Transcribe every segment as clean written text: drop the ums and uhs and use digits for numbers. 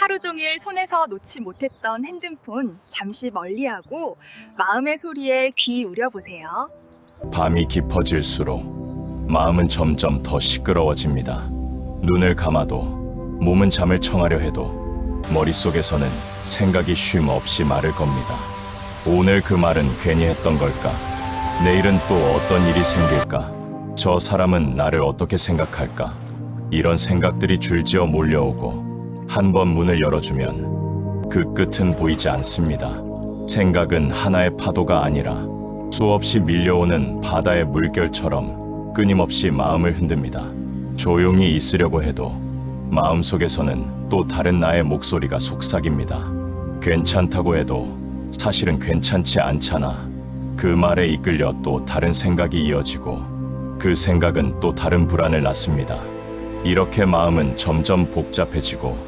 하루 종일 손에서 놓지 못했던 핸드폰 잠시 멀리하고 마음의 소리에 귀 우려보세요. 밤이 깊어질수록 마음은 점점 더 시끄러워집니다. 눈을 감아도 몸은 잠을 청하려 해도 머릿속에서는 생각이 쉼 없이 말을 겁니다. 오늘 그 말은 괜히 했던 걸까? 내일은 또 어떤 일이 생길까? 저 사람은 나를 어떻게 생각할까? 이런 생각들이 줄지어 몰려오고 한 번 문을 열어주면 그 끝은 보이지 않습니다. 생각은 하나의 파도가 아니라 수없이 밀려오는 바다의 물결처럼 끊임없이 마음을 흔듭니다. 조용히 있으려고 해도 마음속에서는 또 다른 나의 목소리가 속삭입니다. 괜찮다고 해도 사실은 괜찮지 않잖아. 그 말에 이끌려 또 다른 생각이 이어지고 그 생각은 또 다른 불안을 낳습니다. 이렇게 마음은 점점 복잡해지고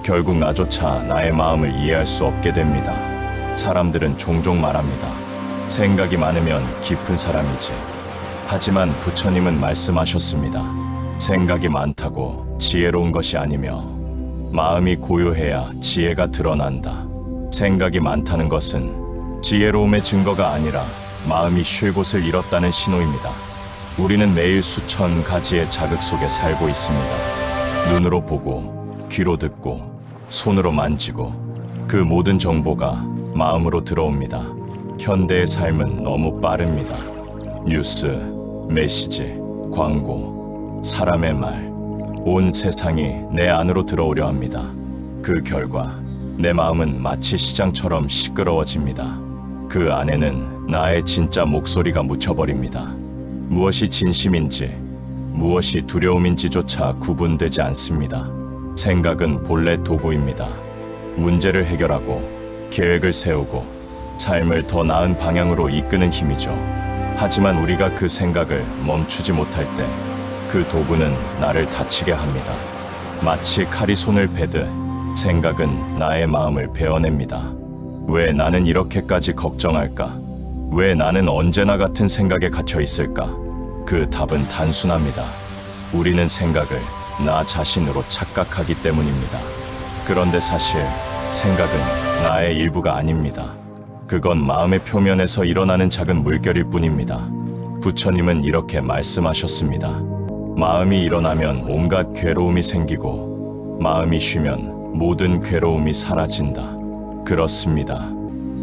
결국 나조차 나의 마음을 이해할 수 없게 됩니다. 사람들은 종종 말합니다. 생각이 많으면 깊은 사람이지. 하지만 부처님은 말씀하셨습니다. 생각이 많다고 지혜로운 것이 아니며 마음이 고요해야 지혜가 드러난다. 생각이 많다는 것은 지혜로움의 증거가 아니라 마음이 쉴 곳을 잃었다는 신호입니다. 우리는 매일 수천 가지의 자극 속에 살고 있습니다. 눈으로 보고, 귀로 듣고, 손으로 만지고 그 모든 정보가 마음으로 들어옵니다. 현대의 삶은 너무 빠릅니다. 뉴스, 메시지, 광고, 사람의 말, 온 세상이 내 안으로 들어오려 합니다. 그 결과 내 마음은 마치 시장처럼 시끄러워집니다. 그 안에는 나의 진짜 목소리가 묻혀버립니다. 무엇이 진심인지, 무엇이 두려움인지조차 구분되지 않습니다. 생각은 본래 도구입니다. 문제를 해결하고 계획을 세우고 삶을 더 나은 방향으로 이끄는 힘이죠. 하지만 우리가 그 생각을 멈추지 못할 때 그 도구는 나를 다치게 합니다. 마치 칼이 손을 베듯 생각은 나의 마음을 베어냅니다. 왜 나는 이렇게까지 걱정할까? 왜 나는 언제나 같은 생각에 갇혀 있을까? 그 답은 단순합니다. 우리는 생각을 나 자신으로 착각하기 때문입니다. 그런데 사실 생각은 나의 일부가 아닙니다. 그건 마음의 표면에서 일어나는 작은 물결일 뿐입니다. 부처님은 이렇게 말씀하셨습니다. 마음이 일어나면 온갖 괴로움이 생기고 마음이 쉬면 모든 괴로움이 사라진다. 그렇습니다.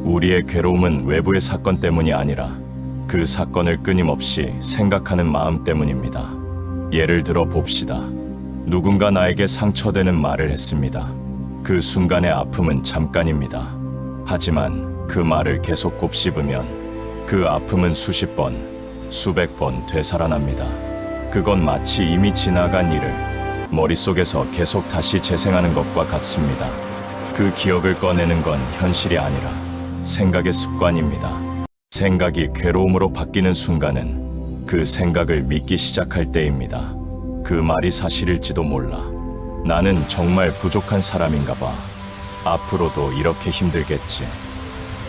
우리의 괴로움은 외부의 사건 때문이 아니라 그 사건을 끊임없이 생각하는 마음 때문입니다. 예를 들어 봅시다. 누군가 나에게 상처되는 말을 했습니다. 그 순간의 아픔은 잠깐입니다. 하지만 그 말을 계속 곱씹으면 그 아픔은 수십 번, 수백 번 되살아납니다. 그건 마치 이미 지나간 일을 머릿속에서 계속 다시 재생하는 것과 같습니다. 그 기억을 꺼내는 건 현실이 아니라 생각의 습관입니다. 생각이 괴로움으로 바뀌는 순간은 그 생각을 믿기 시작할 때입니다. 그 말이 사실일지도 몰라. 나는 정말 부족한 사람인가 봐. 앞으로도 이렇게 힘들겠지.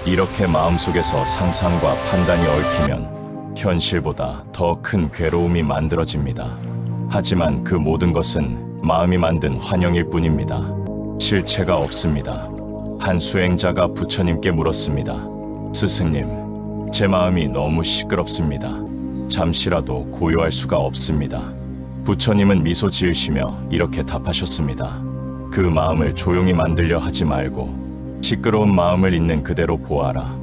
이렇게 마음속에서 상상과 판단이 얽히면 현실보다 더 큰 괴로움이 만들어집니다. 하지만 그 모든 것은 마음이 만든 환영일 뿐입니다. 실체가 없습니다. 한 수행자가 부처님께 물었습니다. 스승님, 제 마음이 너무 시끄럽습니다. 잠시라도 고요할 수가 없습니다. 부처님은 미소 지으시며 이렇게 답하셨습니다. 그 마음을 조용히 만들려 하지 말고 시끄러운 마음을 있는 그대로 보아라.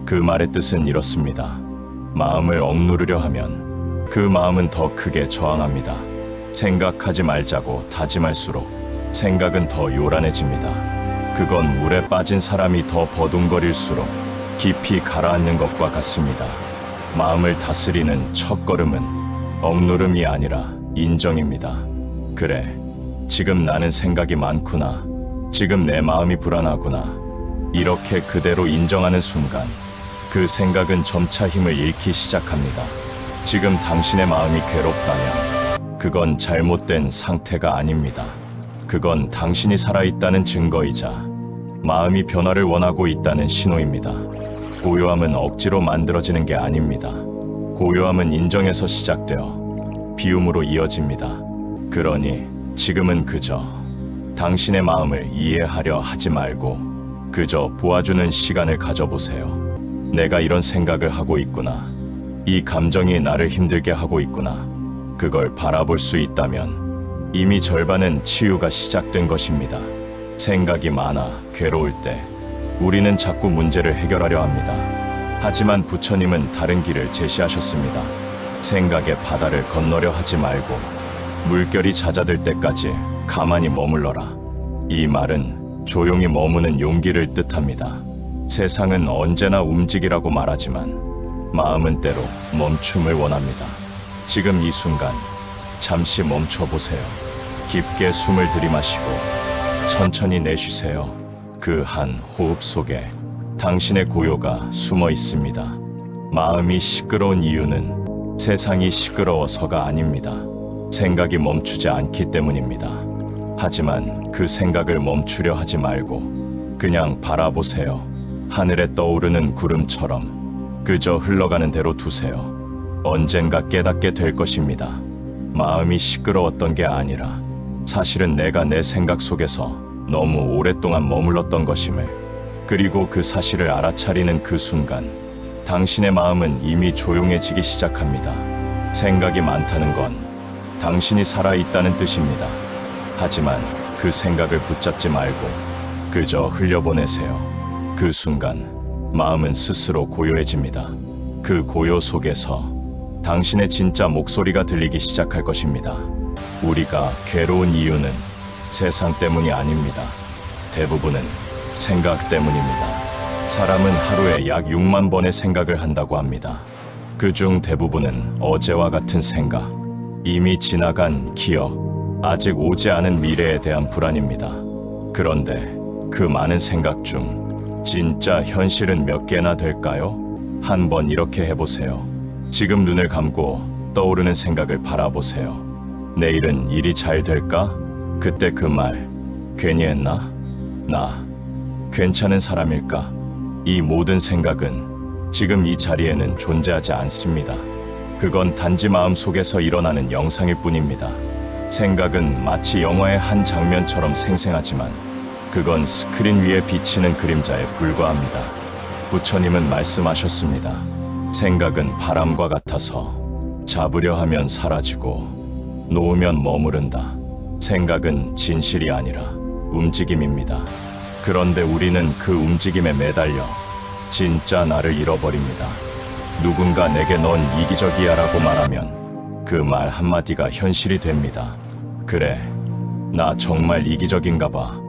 그 말의 뜻은 이렇습니다. 마음을 억누르려 하면 그 마음은 더 크게 저항합니다. 생각하지 말자고 다짐할수록 생각은 더 요란해집니다. 그건 물에 빠진 사람이 더 버둥거릴수록 깊이 가라앉는 것과 같습니다. 마음을 다스리는 첫걸음은 억누름이 아니라 인정입니다. 그래, 지금 나는 생각이 많구나. 지금 내 마음이 불안하구나. 이렇게 그대로 인정하는 순간 그 생각은 점차 힘을 잃기 시작합니다. 지금 당신의 마음이 괴롭다면 그건 잘못된 상태가 아닙니다. 그건 당신이 살아있다는 증거이자 마음이 변화를 원하고 있다는 신호입니다. 고요함은 억지로 만들어지는 게 아닙니다. 고요함은 인정에서 시작되어 비움으로 이어집니다. 그러니 지금은 그저 당신의 마음을 이해하려 하지 말고 그저 보아주는 시간을 가져보세요. 내가 이런 생각을 하고 있구나. 이 감정이 나를 힘들게 하고 있구나. 그걸 바라볼 수 있다면 이미 절반은 치유가 시작된 것입니다. 생각이 많아 괴로울 때 우리는 자꾸 문제를 해결하려 합니다. 하지만 부처님은 다른 길을 제시하셨습니다. 생각의 바다를 건너려 하지 말고 물결이 잦아들 때까지 가만히 머물러라. 이 말은 조용히 머무는 용기를 뜻합니다. 세상은 언제나 움직이라고 말하지만 마음은 때로 멈춤을 원합니다. 지금 이 순간 잠시 멈춰보세요. 깊게 숨을 들이마시고 천천히 내쉬세요. 그 한 호흡 속에 당신의 고요가 숨어 있습니다. 마음이 시끄러운 이유는 세상이 시끄러워서가 아닙니다. 생각이 멈추지 않기 때문입니다. 하지만 그 생각을 멈추려 하지 말고 그냥 바라보세요. 하늘에 떠오르는 구름처럼 그저 흘러가는 대로 두세요. 언젠가 깨닫게 될 것입니다. 마음이 시끄러웠던 게 아니라 사실은 내가 내 생각 속에서 너무 오랫동안 머물렀던 것임을, 그리고 그 사실을 알아차리는 그 순간 당신의 마음은 이미 조용해지기 시작합니다. 생각이 많다는 건 당신이 살아있다는 뜻입니다. 하지만 그 생각을 붙잡지 말고 그저 흘려보내세요. 그 순간 마음은 스스로 고요해집니다. 그 고요 속에서 당신의 진짜 목소리가 들리기 시작할 것입니다. 우리가 괴로운 이유는 세상 때문이 아닙니다. 대부분은 생각 때문입니다. 사람은 하루에 약 6만 번의 생각을 한다고 합니다. 그중 대부분은 어제와 같은 생각, 이미 지나간 기억, 아직 오지 않은 미래에 대한 불안입니다. 그런데 그 많은 생각 중 진짜 현실은 몇 개나 될까요? 한번 이렇게 해보세요. 지금 눈을 감고 떠오르는 생각을 바라보세요. 내일은 일이 잘 될까? 그때 그 말 괜히 했나? 나 괜찮은 사람일까? 이 모든 생각은 지금 이 자리에는 존재하지 않습니다. 그건 단지 마음 속에서 일어나는 영상일 뿐입니다. 생각은 마치 영화의 한 장면처럼 생생하지만 그건 스크린 위에 비치는 그림자에 불과합니다. 부처님은 말씀하셨습니다. 생각은 바람과 같아서 잡으려 하면 사라지고 놓으면 머무른다. 생각은 진실이 아니라 움직임입니다. 그런데 우리는 그 움직임에 매달려 진짜 나를 잃어버립니다. 누군가 내게 넌 이기적이야 라고 말하면 그 말 한마디가 현실이 됩니다. 그래, 나 정말 이기적인가 봐.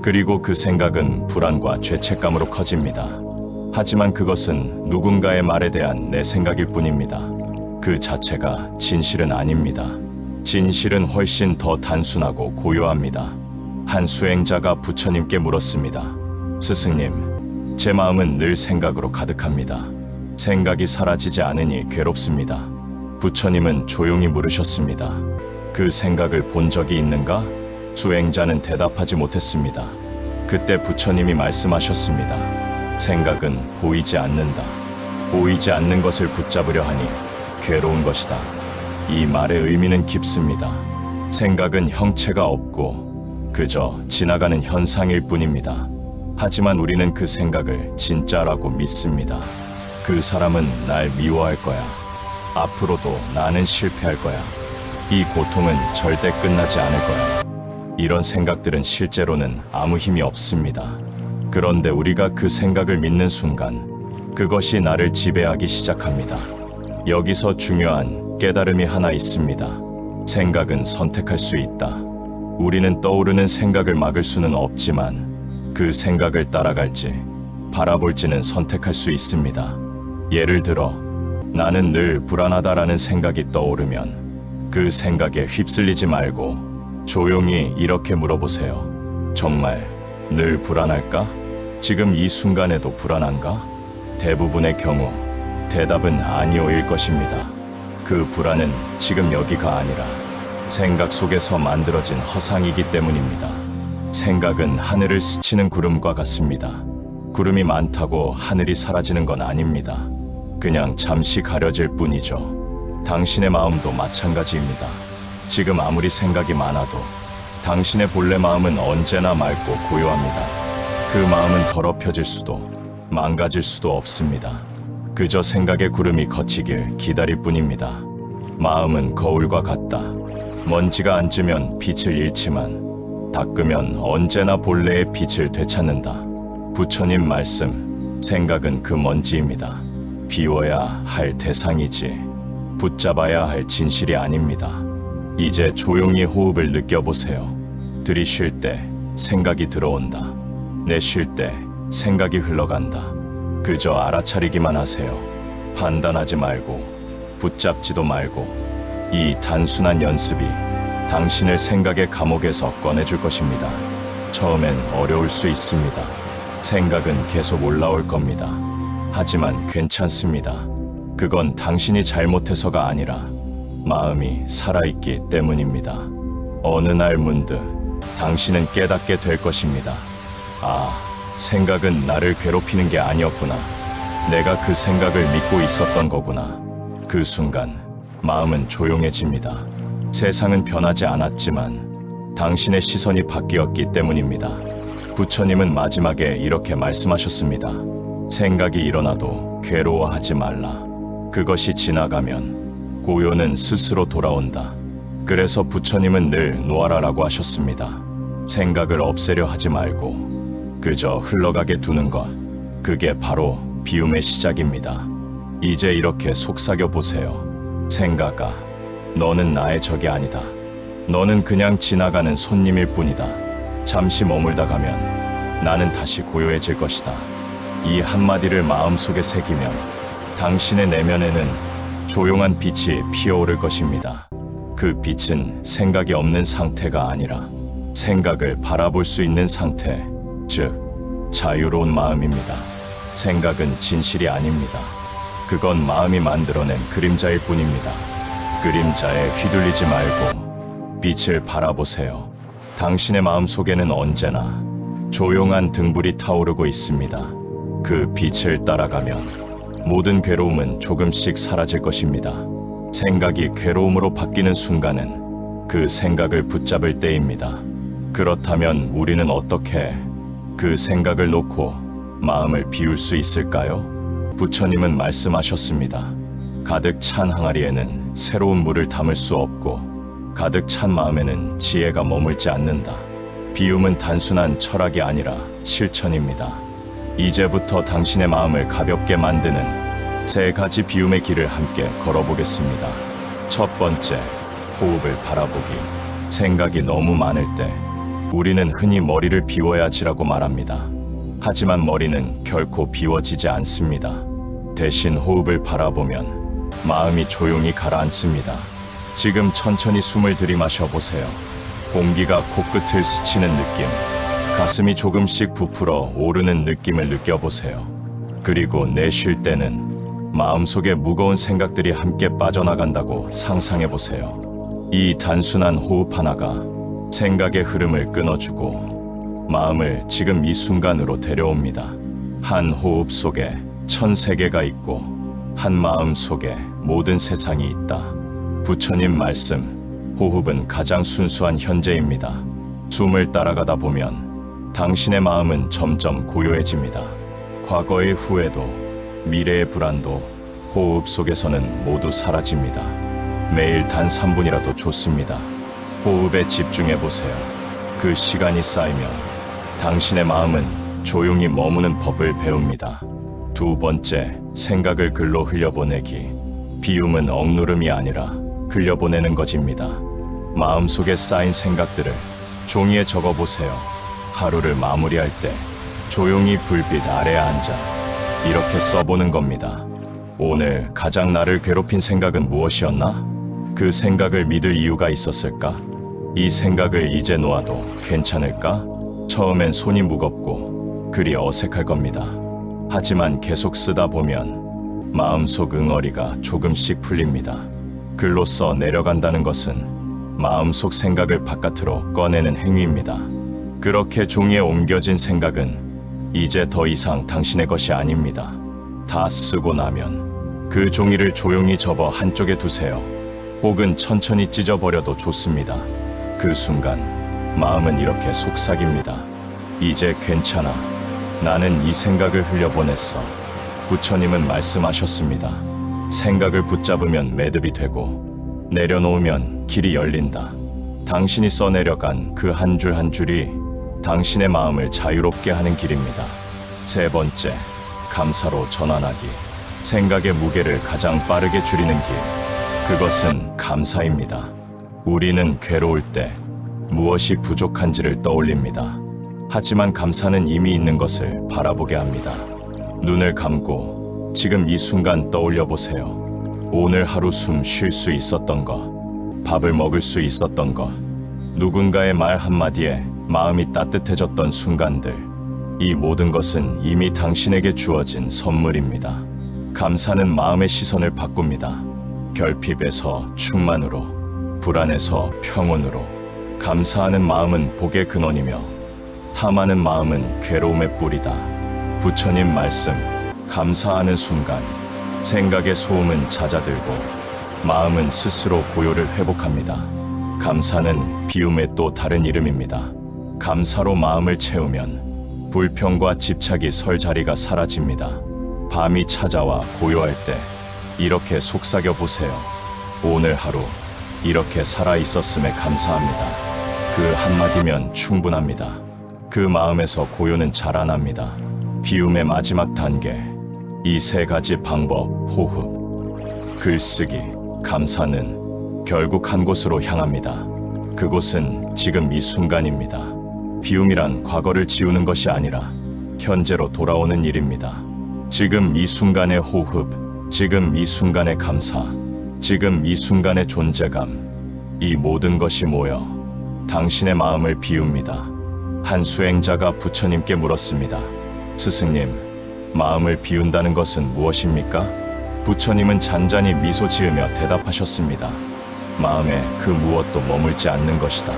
그리고 그 생각은 불안과 죄책감으로 커집니다. 하지만 그것은 누군가의 말에 대한 내 생각일 뿐입니다. 그 자체가 진실은 아닙니다. 진실은 훨씬 더 단순하고 고요합니다. 한 수행자가 부처님께 물었습니다. 스승님, 제 마음은 늘 생각으로 가득합니다. 생각이 사라지지 않으니 괴롭습니다. 부처님은 조용히 물으셨습니다. 그 생각을 본 적이 있는가? 수행자는 대답하지 못했습니다. 그때 부처님이 말씀하셨습니다. 생각은 보이지 않는다. 보이지 않는 것을 붙잡으려 하니 괴로운 것이다. 이 말의 의미는 깊습니다. 생각은 형체가 없고 그저 지나가는 현상일 뿐입니다. 하지만 우리는 그 생각을 진짜라고 믿습니다. 그 사람은 날 미워할 거야. 앞으로도 나는 실패할 거야. 이 고통은 절대 끝나지 않을 거야. 이런 생각들은 실제로는 아무 힘이 없습니다. 그런데 우리가 그 생각을 믿는 순간 그것이 나를 지배하기 시작합니다. 여기서 중요한 깨달음이 하나 있습니다. 생각은 선택할 수 있다. 우리는 떠오르는 생각을 막을 수는 없지만 그 생각을 따라갈지 바라볼지는 선택할 수 있습니다. 예를 들어 나는 늘 불안하다라는 생각이 떠오르면 그 생각에 휩쓸리지 말고 조용히 이렇게 물어보세요. 정말 늘 불안할까? 지금 이 순간에도 불안한가? 대부분의 경우 대답은 아니오일 것입니다. 그 불안은 지금 여기가 아니라 생각 속에서 만들어진 허상이기 때문입니다. 생각은 하늘을 스치는 구름과 같습니다. 구름이 많다고 하늘이 사라지는 건 아닙니다. 그냥 잠시 가려질 뿐이죠. 당신의 마음도 마찬가지입니다. 지금 아무리 생각이 많아도 당신의 본래 마음은 언제나 맑고 고요합니다. 그 마음은 더럽혀질 수도 망가질 수도 없습니다. 그저 생각의 구름이 걷히길 기다릴 뿐입니다. 마음은 거울과 같다. 먼지가 앉으면 빛을 잃지만 닦으면 언제나 본래의 빛을 되찾는다. 부처님 말씀, 생각은 그 먼지입니다. 비워야 할 대상이지 붙잡아야 할 진실이 아닙니다. 이제 조용히 호흡을 느껴보세요. 들이쉴 때 생각이 들어온다. 내쉴 때 생각이 흘러간다. 그저 알아차리기만 하세요. 판단하지 말고 붙잡지도 말고 이 단순한 연습이 당신을 생각의 감옥에서 꺼내줄 것입니다. 처음엔 어려울 수 있습니다. 생각은 계속 올라올 겁니다. 하지만 괜찮습니다. 그건 당신이 잘못해서가 아니라 마음이 살아있기 때문입니다. 어느 날 문득 당신은 깨닫게 될 것입니다. 아, 생각은 나를 괴롭히는 게 아니었구나. 내가 그 생각을 믿고 있었던 거구나. 그 순간 마음은 조용해집니다. 세상은 변하지 않았지만 당신의 시선이 바뀌었기 때문입니다. 부처님은 마지막에 이렇게 말씀하셨습니다. 생각이 일어나도 괴로워하지 말라. 그것이 지나가면 고요는 스스로 돌아온다. 그래서 부처님은 늘 놓아라라고 하셨습니다. 생각을 없애려 하지 말고 그저 흘러가게 두는 것, 그게 바로 비움의 시작입니다. 이제 이렇게 속삭여 보세요. 생각아, 너는 나의 적이 아니다. 너는 그냥 지나가는 손님일 뿐이다. 잠시 머물다 가면 나는 다시 고요해질 것이다. 이 한마디를 마음속에 새기면 당신의 내면에는 조용한 빛이 피어오를 것입니다. 그 빛은 생각이 없는 상태가 아니라 생각을 바라볼 수 있는 상태, 즉 자유로운 마음입니다. 생각은 진실이 아닙니다. 그건 마음이 만들어낸 그림자일 뿐입니다. 그림자에 휘둘리지 말고 빛을 바라보세요. 당신의 마음 속에는 언제나 조용한 등불이 타오르고 있습니다. 그 빛을 따라가면 모든 괴로움은 조금씩 사라질 것입니다. 생각이 괴로움으로 바뀌는 순간은 그 생각을 붙잡을 때입니다. 그렇다면 우리는 어떻게 그 생각을 놓고 마음을 비울 수 있을까요? 부처님은 말씀하셨습니다. 가득 찬 항아리에는 새로운 물을 담을 수 없고 가득 찬 마음에는 지혜가 머물지 않는다. 비움은 단순한 철학이 아니라 실천입니다. 이제부터 당신의 마음을 가볍게 만드는 3가지 비움의 길을 함께 걸어보겠습니다. 첫 번째, 호흡을 바라보기. 생각이 너무 많을 때 우리는 흔히 머리를 비워야지라고 말합니다. 하지만 머리는 결코 비워지지 않습니다. 대신 호흡을 바라보면 마음이 조용히 가라앉습니다. 지금 천천히 숨을 들이마셔 보세요. 공기가 코끝을 스치는 느낌, 가슴이 조금씩 부풀어 오르는 느낌을 느껴보세요. 그리고 내쉴 때는 마음속에 무거운 생각들이 함께 빠져나간다고 상상해보세요. 이 단순한 호흡 하나가 생각의 흐름을 끊어주고 마음을 지금 이 순간으로 데려옵니다. 한 호흡 속에 1000세계가 있고 한 마음 속에 모든 세상이 있다. 부처님 말씀, 호흡은 가장 순수한 현재입니다. 숨을 따라가다 보면 당신의 마음은 점점 고요해집니다. 과거의 후회도 미래의 불안도 호흡 속에서는 모두 사라집니다. 매일 단 3분이라도 좋습니다. 호흡에 집중해 보세요. 그 시간이 쌓이면 당신의 마음은 조용히 머무는 법을 배웁니다. 두 번째, 생각을 글로 흘려보내기. 비움은 억누름이 아니라 흘려보내는 것입니다. 마음속에 쌓인 생각들을 종이에 적어보세요. 하루를 마무리할 때 조용히 불빛 아래에 앉아 이렇게 써보는 겁니다. 오늘 가장 나를 괴롭힌 생각은 무엇이었나? 그 생각을 믿을 이유가 있었을까? 이 생각을 이제 놓아도 괜찮을까? 처음엔 손이 무겁고 글이 어색할 겁니다. 하지만 계속 쓰다 보면 마음속 응어리가 조금씩 풀립니다. 글로써 내려간다는 것은 마음속 생각을 바깥으로 꺼내는 행위입니다. 그렇게 종이에 옮겨진 생각은 이제 더 이상 당신의 것이 아닙니다. 다 쓰고 나면 그 종이를 조용히 접어 한쪽에 두세요. 혹은 천천히 찢어버려도 좋습니다. 그 순간 마음은 이렇게 속삭입니다. 이제 괜찮아. 나는 이 생각을 흘려보냈어. 부처님은 말씀하셨습니다. 생각을 붙잡으면 매듭이 되고 내려놓으면 길이 열린다. 당신이 써내려간 그 한 줄 한 줄이 당신의 마음을 자유롭게 하는 길입니다. 세 번째, 감사로 전환하기. 생각의 무게를 가장 빠르게 줄이는 길. 그것은 감사입니다. 우리는 괴로울 때 무엇이 부족한지를 떠올립니다. 하지만 감사는 이미 있는 것을 바라보게 합니다. 눈을 감고 지금 이 순간 떠올려 보세요. 오늘 하루 숨 쉴 수 있었던 것, 밥을 먹을 수 있었던 것, 누군가의 말 한마디에 마음이 따뜻해졌던 순간들. 이 모든 것은 이미 당신에게 주어진 선물입니다. 감사는 마음의 시선을 바꿉니다. 결핍에서 충만으로, 불안에서 평온으로. 감사하는 마음은 복의 근원이며 탐하는 마음은 괴로움의 뿌리다. 부처님 말씀. 감사하는 순간 생각의 소음은 잦아들고 마음은 스스로 고요를 회복합니다. 감사는 비움의 또 다른 이름입니다. 감사로 마음을 채우면 불평과 집착이 설 자리가 사라집니다. 밤이 찾아와 고요할 때 이렇게 속삭여 보세요. 오늘 하루 이렇게 살아 있었음에 감사합니다. 그 한마디면 충분합니다. 그 마음에서 고요는 자라납니다. 비움의 마지막 단계. 이 세 가지 방법, 호흡, 글쓰기, 감사는 결국 한 곳으로 향합니다. 그곳은 지금 이 순간입니다. 비움이란 과거를 지우는 것이 아니라 현재로 돌아오는 일입니다. 지금 이 순간의 호흡, 지금 이 순간의 감사, 지금 이 순간의 존재감. 이 모든 것이 모여 당신의 마음을 비웁니다. 한 수행자가 부처님께 물었습니다. 스승님, 마음을 비운다는 것은 무엇입니까? 부처님은 잔잔히 미소 지으며 대답하셨습니다. 마음에 그 무엇도 머물지 않는 것이다.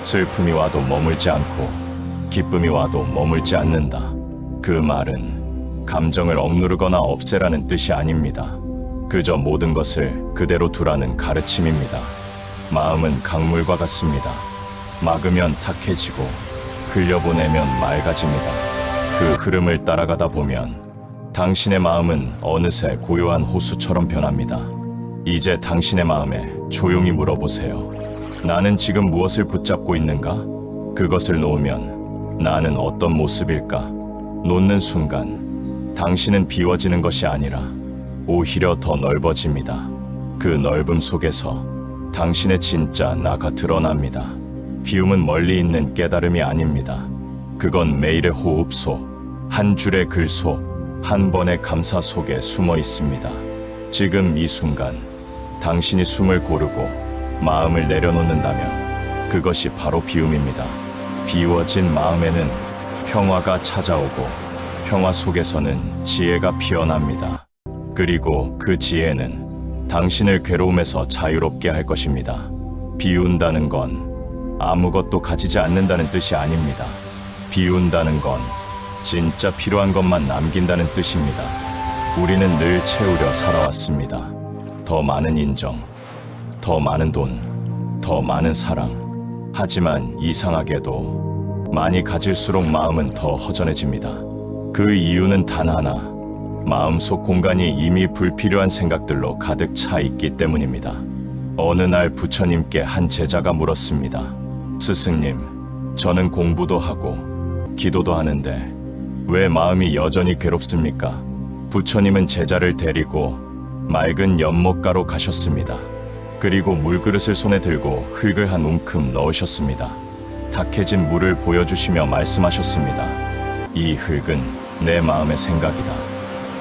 슬픔이 와도 머물지 않고 기쁨이 와도 머물지 않는다. 그 말은 감정을 억누르거나 없애라는 뜻이 아닙니다. 그저 모든 것을 그대로 두라는 가르침입니다. 마음은 강물과 같습니다. 막으면 탁해지고 흘려보내면 맑아집니다. 그 흐름을 따라가다 보면 당신의 마음은 어느새 고요한 호수처럼 변합니다. 이제 당신의 마음에 조용히 물어보세요. 나는 지금 무엇을 붙잡고 있는가? 그것을 놓으면 나는 어떤 모습일까? 놓는 순간 당신은 비워지는 것이 아니라 오히려 더 넓어집니다. 그 넓음 속에서 당신의 진짜 나가 드러납니다. 비움은 멀리 있는 깨달음이 아닙니다. 그건 매일의 호흡 속, 한 줄의 글 속, 한 번의 감사 속에 숨어 있습니다. 지금 이 순간 당신이 숨을 고르고 마음을 내려놓는다면 그것이 바로 비움입니다. 비워진 마음에는 평화가 찾아오고 평화 속에서는 지혜가 피어납니다. 그리고 그 지혜는 당신을 괴로움에서 자유롭게 할 것입니다. 비운다는 건 아무것도 가지지 않는다는 뜻이 아닙니다. 비운다는 건 진짜 필요한 것만 남긴다는 뜻입니다. 우리는 늘 채우려 살아왔습니다. 더 많은 인정, 더 많은 돈, 더 많은 사랑. 하지만 이상하게도 많이 가질수록 마음은 더 허전해집니다. 그 이유는 단 하나, 마음속 공간이 이미 불필요한 생각들로 가득 차 있기 때문입니다. 어느 날 부처님께 한 제자가 물었습니다. 스승님, 저는 공부도 하고 기도도 하는데 왜 마음이 여전히 괴롭습니까? 부처님은 제자를 데리고 맑은 연못가로 가셨습니다. 그리고 물그릇을 손에 들고 흙을 한 움큼 넣으셨습니다. 탁해진 물을 보여주시며 말씀하셨습니다. 이 흙은 내 마음의 생각이다.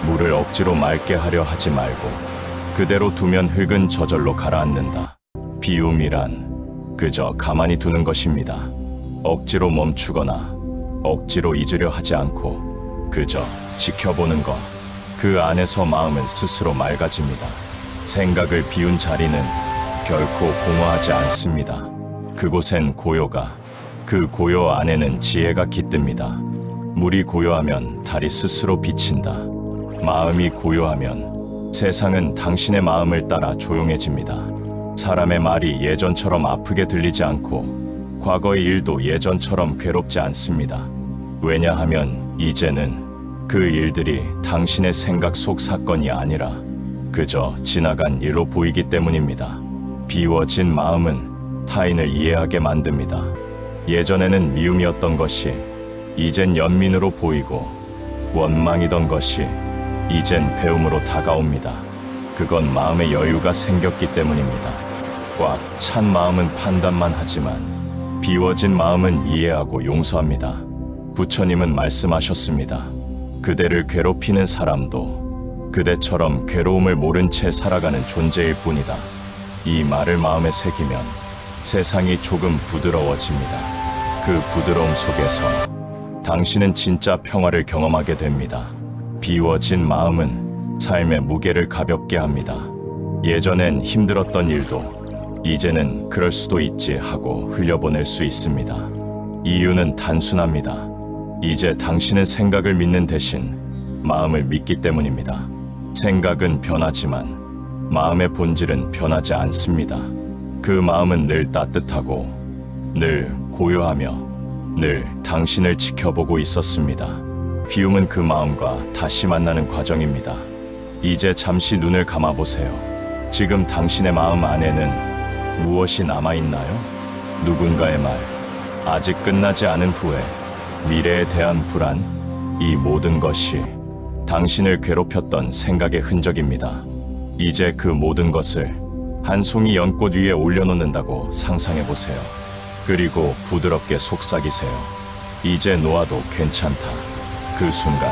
물을 억지로 맑게 하려 하지 말고 그대로 두면 흙은 저절로 가라앉는다. 비움이란 그저 가만히 두는 것입니다. 억지로 멈추거나 억지로 잊으려 하지 않고 그저 지켜보는 것. 그 안에서 마음은 스스로 맑아집니다. 생각을 비운 자리는 결코 공허하지 않습니다. 그곳엔 고요가, 그 고요 안에는 지혜가 깃듭니다. 물이 고요하면 달이 스스로 비친다. 마음이 고요하면 세상은 당신의 마음을 따라 조용해집니다. 사람의 말이 예전처럼 아프게 들리지 않고 과거의 일도 예전처럼 괴롭지 않습니다. 왜냐하면 이제는 그 일들이 당신의 생각 속 사건이 아니라 그저 지나간 일로 보이기 때문입니다. 비워진 마음은 타인을 이해하게 만듭니다. 예전에는 미움이었던 것이 이젠 연민으로 보이고 원망이던 것이 이젠 배움으로 다가옵니다. 그건 마음의 여유가 생겼기 때문입니다. 꽉 찬 마음은 판단만 하지만 비워진 마음은 이해하고 용서합니다. 부처님은 말씀하셨습니다. 그대를 괴롭히는 사람도 그대처럼 괴로움을 모른 채 살아가는 존재일 뿐이다. 이 말을 마음에 새기면 세상이 조금 부드러워집니다. 그 부드러움 속에서 당신은 진짜 평화를 경험하게 됩니다. 비워진 마음은 삶의 무게를 가볍게 합니다. 예전엔 힘들었던 일도 이제는 그럴 수도 있지 하고 흘려보낼 수 있습니다. 이유는 단순합니다. 이제 당신은 생각을 믿는 대신 마음을 믿기 때문입니다. 생각은 변하지만 마음의 본질은 변하지 않습니다. 그 마음은 늘 따뜻하고 늘 고요하며 늘 당신을 지켜보고 있었습니다. 비움은 그 마음과 다시 만나는 과정입니다. 이제 잠시 눈을 감아보세요. 지금 당신의 마음 안에는 무엇이 남아있나요? 누군가의 말, 아직 끝나지 않은 후회, 미래에 대한 불안, 이 모든 것이 당신을 괴롭혔던 생각의 흔적입니다. 이제 그 모든 것을 한 송이 연꽃 위에 올려놓는다고 상상해보세요. 그리고 부드럽게 속삭이세요. 이제 놓아도 괜찮다. 그 순간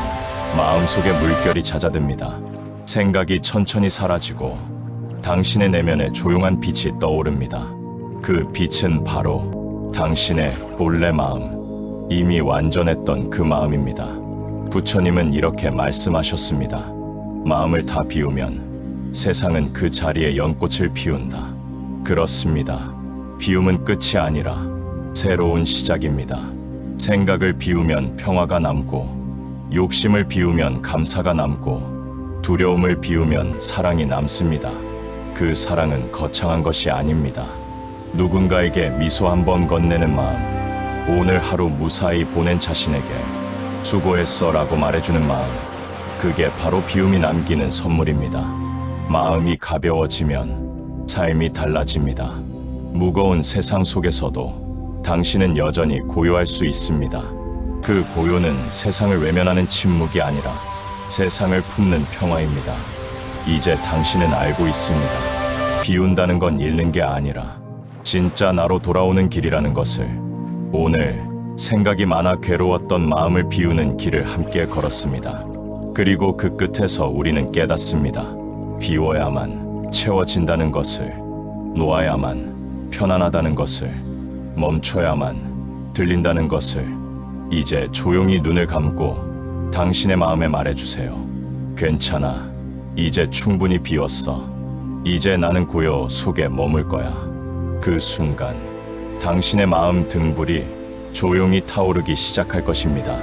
마음속에 물결이 잦아듭니다. 생각이 천천히 사라지고 당신의 내면에 조용한 빛이 떠오릅니다. 그 빛은 바로 당신의 본래 마음, 이미 완전했던 그 마음입니다. 부처님은 이렇게 말씀하셨습니다. 마음을 다 비우면 세상은 그 자리에 연꽃을 피운다. 그렇습니다. 비움은 끝이 아니라 새로운 시작입니다. 생각을 비우면 평화가 남고, 욕심을 비우면 감사가 남고, 두려움을 비우면 사랑이 남습니다. 그 사랑은 거창한 것이 아닙니다. 누군가에게 미소 한 번 건네는 마음, 오늘 하루 무사히 보낸 자신에게 수고했어 라고 말해주는 마음, 그게 바로 비움이 남기는 선물입니다. 마음이 가벼워지면 삶이 달라집니다. 무거운 세상 속에서도 당신은 여전히 고요할 수 있습니다. 그 고요는 세상을 외면하는 침묵이 아니라 세상을 품는 평화입니다. 이제 당신은 알고 있습니다. 비운다는 건 잃는 게 아니라 진짜 나로 돌아오는 길이라는 것을. 오늘 생각이 많아 괴로웠던 마음을 비우는 길을 함께 걸었습니다. 그리고 그 끝에서 우리는 깨닫습니다. 비워야만 채워진다는 것을, 놓아야만 편안하다는 것을, 멈춰야만 들린다는 것을. 이제 조용히 눈을 감고 당신의 마음에 말해주세요. 괜찮아. 이제 충분히 비웠어. 이제 나는 고요 속에 머물 거야. 그 순간 당신의 마음 등불이 조용히 타오르기 시작할 것입니다.